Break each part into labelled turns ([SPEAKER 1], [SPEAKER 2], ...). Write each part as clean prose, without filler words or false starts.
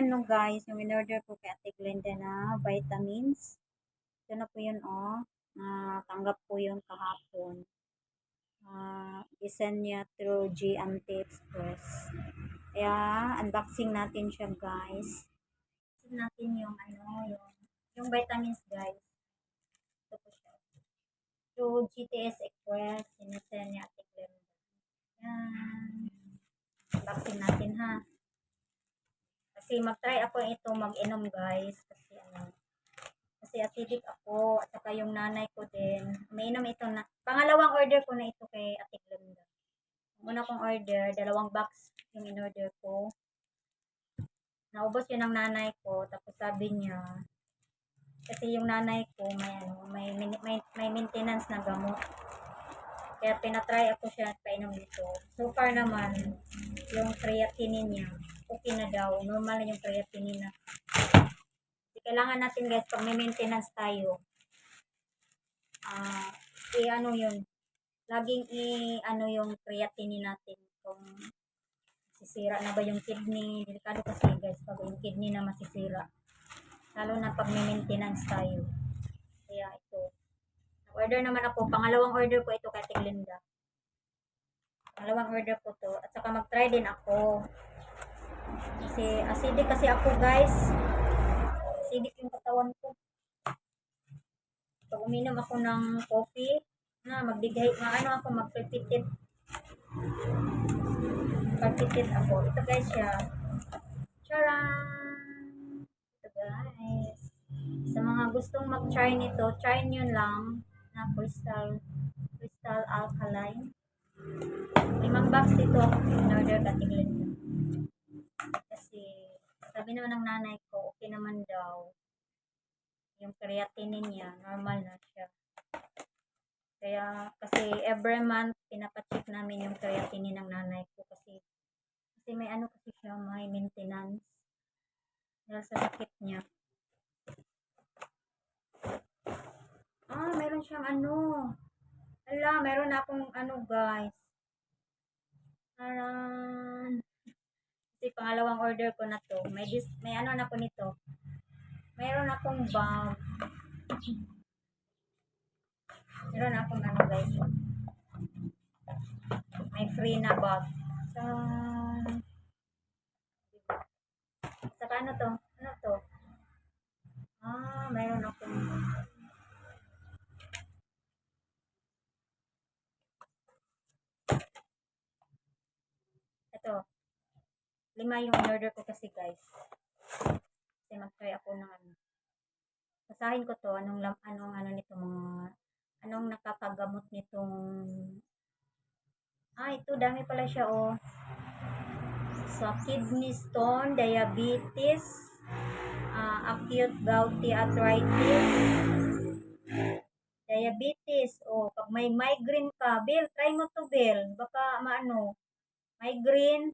[SPEAKER 1] ano guys, yung in-order ko kay Ate Glenda na vitamins. Ito na po yun oh. Tanggap po yun kahapon. Isend niya through GMT Express. Kaya unboxing natin siya guys. Unboxing natin yung yung vitamins guys. Ito po siya. Through GTS Express, sinesend niya Ate Glenda. Yan. Unboxing natin ha. Kasi mag-try ako ito mag-inom guys. Kasi acidic ako at saka yung nanay ko din. Umiinom ito na. Pangalawang order ko na ito kay Ate Glenda. Una kong order, 2 box yung in-order ko. Naubos yun ng nanay ko. Tapos sabi niya, kasi yung nanay ko may maintenance na gamot. Kaya pinatry ako siya at painom dito. So far naman, yung creatinine niya, okay na daw. Normal na yung creatinine na. Kailangan natin guys, pag may maintenance tayo, yun, laging yung creatinine natin. Kung sisira na ba yung kidney, delikado kasi guys, pag yung kidney na masisira. Lalo na pag may maintenance tayo. Kaya ito. Order naman ako, pangalawang order ko ito kay Ate Glenda. Pangalawang order ko to. At saka mag-try din ako. Kasi acidic kasi ako guys. Acidic yung katawan ko. Pag uminom ako ng coffee, magbigay, ako, magpipitit. Pagpitit ako. Ito guys siya. Charan! Ito guys. Sa mga gustong mag-try nito, try nyo lang na crystal alkaline. 5 box ito ako in-order katiglan nyo. Kasi sabi naman ng nanay ko, okay naman daw. Yung creatinine niya, normal na siya. Kaya, kasi every month, pinapacheck namin yung creatinine ng nanay ko. Kasi may kasi siya, may maintenance. Dahil sa sakit niya. Meron siyang meron akong guys. Kasi pangalawang order ko na to. May na ko nito. Meron akong bag. Meron akong guys. May free na bag. Saka ano to? Meron akong ito. 5 yung order ko kasi guys. Kasi mag-try ako ng basahin ko to, anong nito anong nakapagamot nitong ito dami pala siya sa kidney stone, diabetes, acute gouty arthritis, diabetes, pag may migraine ka, Bill, try mo to Bill, baka migraine,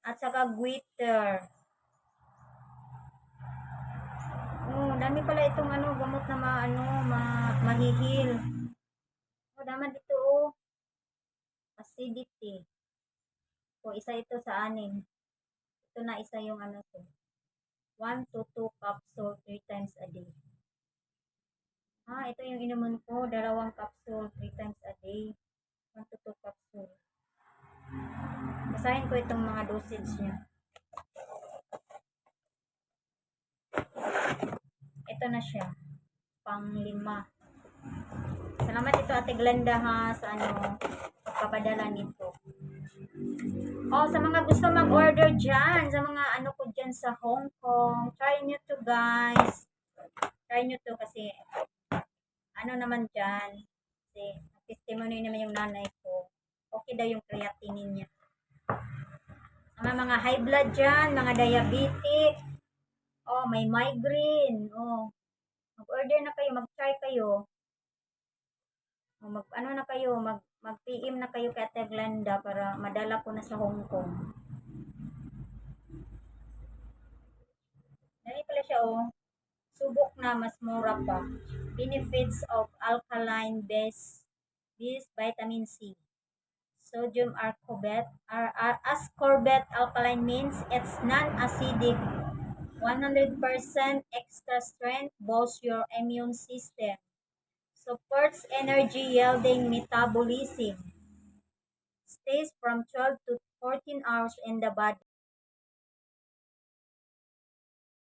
[SPEAKER 1] at saka goiter. Dami pala itong gamot na mahihil. Daman dito acidity. Isa ito sa 6. Ito na isa yung to. 1 to 2 capsule 3 times a day. Ito yung inuman ko, 2 capsule 3 times a day. 1 to 2 capsule. Basahin ko itong mga dosage niya. Ito na siya. Pang-5. Salamat ito Ate Glenda sa pagpapadala nito. Sa mga gusto mag-order dyan, sa mga ko dyan sa Hong Kong, try nyo to guys. Try nyo to kasi naman dyan. Kasi testimony naman yung nanay ko. Okay daw yung creatinine niya. Mga high blood dyan, mga diabetic, may migraine, mag-order na kayo, mag-try kayo. Mag-PM na kayo kay Ate Glenda para madala ko na sa Hong Kong. Dali pala siya subok na mas mura pa. Benefits of alkaline based vitamin C. Sodium ascorbate alkaline means it's non-acidic, 100% extra strength, boosts your immune system, supports energy yielding metabolism, stays from 12 to 14 hours in the body.